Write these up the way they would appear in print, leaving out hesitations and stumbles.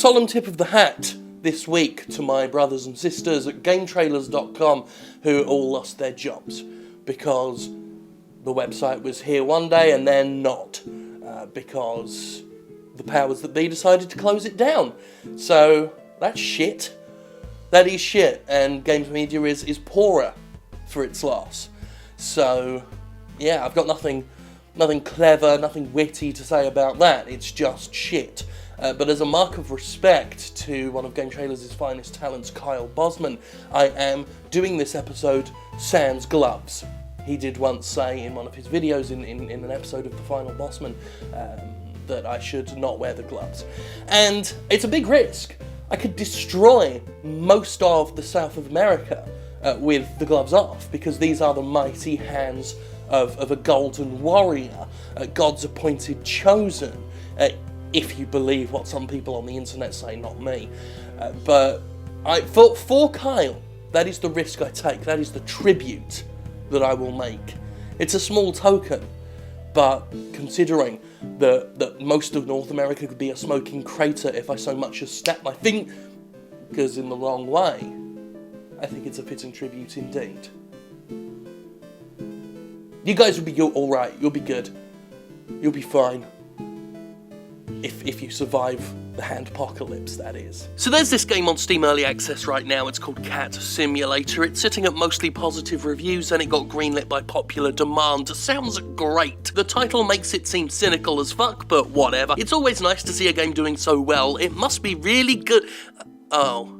solemn tip of the hat this week to my brothers and sisters at GameTrailers.com who all lost their jobs because the website was here one day and then not, because the powers that be decided to close it down. So that's shit. That is shit, and games media is poorer for its loss. So yeah, I've got nothing clever, nothing witty to say about that. It's just shit. But as a mark of respect to one of Game Trailers' finest talents, Kyle Bosman, I am doing this episode sans gloves. He did once say in one of his videos in an episode of The Final Bossman that I should not wear the gloves. And it's a big risk. I could destroy most of the South of America with the gloves off, because these are the mighty hands of a golden warrior, God's appointed chosen, if you believe what some people on the internet say, not me. But for Kyle, that is the risk I take, that is the tribute that I will make. It's a small token, but considering that most of North America could be a smoking crater if I so much as snap my fingers in the wrong way, I think it's a fitting tribute indeed. You guys will be alright, you'll be good, you'll be fine. If you survive the handpocalypse, that is. So there's this game on Steam Early Access right now. It's called Cat Simulator. It's sitting at mostly positive reviews and it got greenlit by popular demand. Sounds great. The title makes it seem cynical as fuck, but whatever. It's always nice to see a game doing so well. It must be really good. Oh.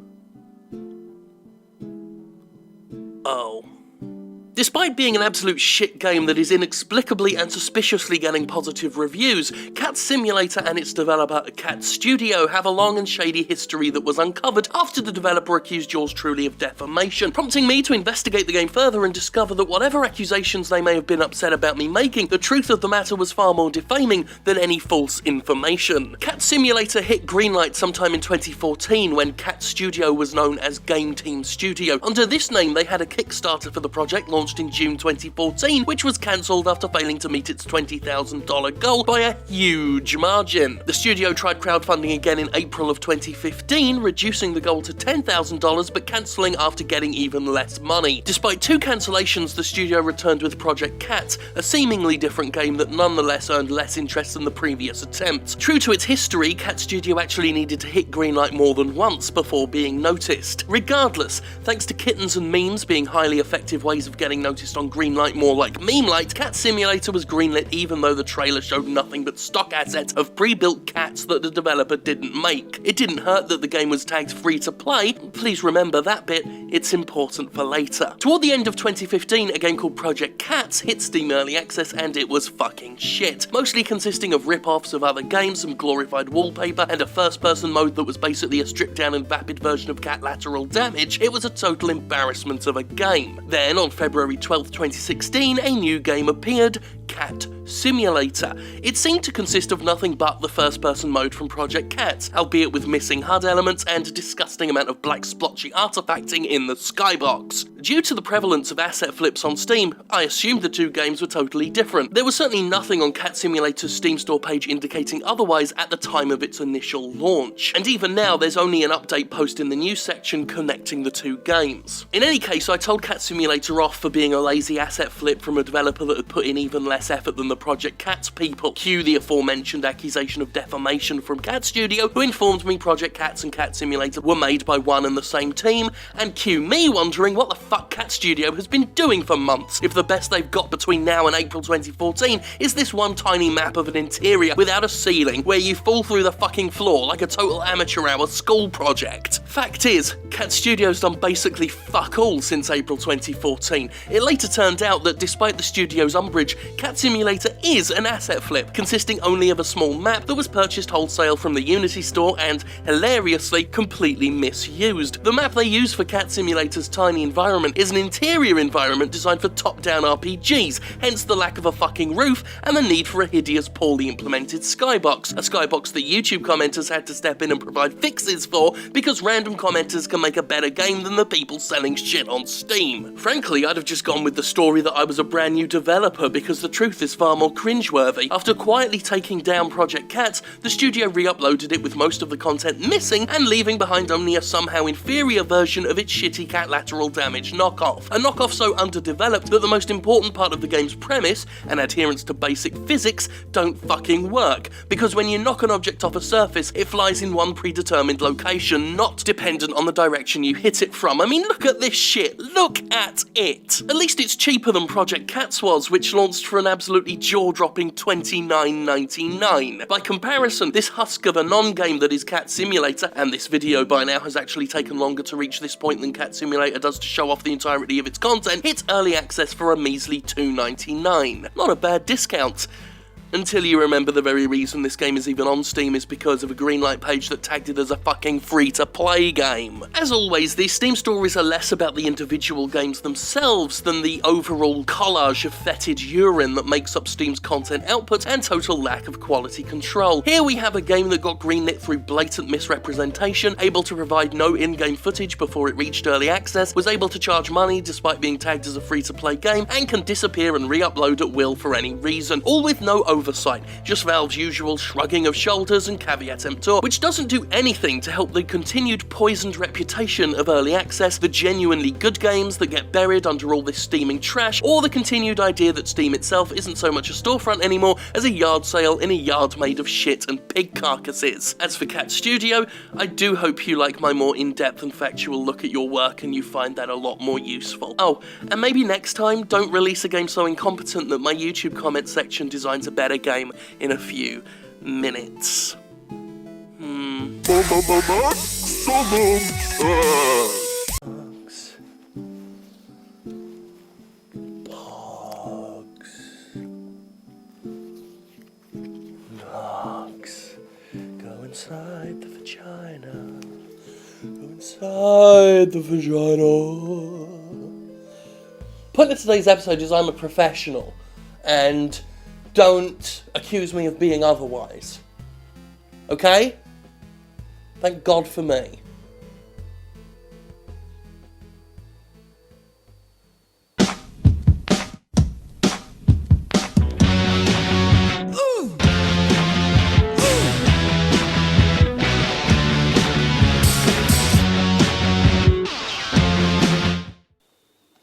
Despite being an absolute shit game that is inexplicably and suspiciously getting positive reviews, Cat Simulator and its developer, Cat Studio, have a long and shady history that was uncovered after the developer accused Yours Truly of defamation, prompting me to investigate the game further and discover that whatever accusations they may have been upset about me making, the truth of the matter was far more defaming than any false information. Cat Simulator hit greenlight sometime in 2014 when Cat Studio was known as Game Team Studio. Under this name, they had a Kickstarter for the project launched in June 2014, which was cancelled after failing to meet its $20,000 goal by a huge margin. The studio tried crowdfunding again in April of 2015, reducing the goal to $10,000 but cancelling after getting even less money. Despite 2 cancellations, the studio returned with Project Cat, a seemingly different game that nonetheless earned less interest than the previous attempt. True to its history, Cat Studio actually needed to hit greenlight more than once before being noticed. Regardless, thanks to kittens and memes being highly effective ways of getting noticed on greenlight more like meme-light, Cat Simulator was greenlit even though the trailer showed nothing but stock assets of pre-built cats that the developer didn't make. It didn't hurt that the game was tagged free to play. Please remember that bit, it's important for later. Toward the end of 2015, a game called Project Cat hit Steam Early Access and it was fucking shit. Mostly consisting of rip-offs of other games, some glorified wallpaper, and a first-person mode that was basically a stripped-down and vapid version of Cat Lateral Damage, it was a total embarrassment of a game. Then, on February 12th, 2016, a new game appeared, Cat Simulator. It seemed to consist of nothing but the first-person mode from Project Cat, albeit with missing HUD elements and a disgusting amount of black splotchy artifacting in the skybox. Due to the prevalence of asset flips on Steam, I assumed the 2 games were totally different. There was certainly nothing on Cat Simulator's Steam store page indicating otherwise at the time of its initial launch, and even now there's only an update post in the news section connecting the 2 games. In any case, I told Cat Simulator off for being a lazy asset flip from a developer that had put in even less effort than the Project Cat people. Cue the aforementioned accusation of defamation from Cat Studio, who informed me Project Cats and Cat Simulator were made by one and the same team, and cue me wondering what the fuck Cat Studio has been doing for months, if the best they've got between now and April 2014 is this one tiny map of an interior without a ceiling where you fall through the fucking floor like a total amateur hour school project. Fact is, Cat Studio's done basically fuck all since April 2014. It later turned out that despite the studio's umbrage, Cat Simulator is an asset flip, consisting only of a small map that was purchased wholesale from the Unity store and, hilariously, completely misused. The map they use for Cat Simulator's tiny environment is an interior environment designed for top-down RPGs, hence the lack of a fucking roof and the need for a hideous, poorly implemented skybox. A skybox that YouTube commenters had to step in and provide fixes for because random commenters can make a better game than the people selling shit on Steam. Frankly, I'd have just gone with the story that I was a brand new developer because the truth truth is far more cringeworthy. After quietly taking down Project Cat, the studio re-uploaded it with most of the content missing and leaving behind only a somehow inferior version of its shitty cat lateral damage knockoff. A knockoff so underdeveloped that the most important part of the game's premise and adherence to basic physics don't fucking work, because when you knock an object off a surface, it flies in one predetermined location, not dependent on the direction you hit it from. I mean, look at this shit. Look at it. At least it's cheaper than Project Cats was, which launched for an absolutely jaw-dropping $29.99. By comparison, this husk of a non-game that is Cat Simulator, and this video by now has actually taken longer to reach this point than Cat Simulator does to show off the entirety of its content, hits early access for a measly $2.99. Not a bad discount. Until you remember the very reason this game is even on Steam is because of a Greenlight page that tagged it as a fucking free-to-play game. As always, these Steam stories are less about the individual games themselves than the overall collage of fetid urine that makes up Steam's content output and total lack of quality control. Here we have a game that got greenlit through blatant misrepresentation, able to provide no in-game footage before it reached early access, was able to charge money despite being tagged as a free-to-play game, and can disappear and re-upload at will for any reason, all with no oversight, just Valve's usual shrugging of shoulders and caveat emptor, which doesn't do anything to help the continued poisoned reputation of early access, the genuinely good games that get buried under all this steaming trash, or the continued idea that Steam itself isn't so much a storefront anymore as a yard sale in a yard made of shit and pig carcasses. As for Cat Studio, I do hope you like my more in-depth and factual look at your work and you find that a lot more useful. Oh, and maybe next time, don't release a game so incompetent that my YouTube comment section designs a better game in a few minutes. Bugs. Go inside the vagina. Go inside the vagina. Point of today's episode is I'm a professional, and don't accuse me of being otherwise. Okay? Thank God for me.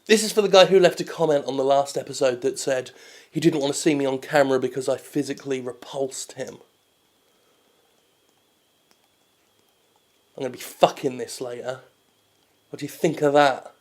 This is for the guy who left a comment on the last episode that said he didn't want to see me on camera because I physically repulsed him. I'm going to be fucking this later. What do you think of that?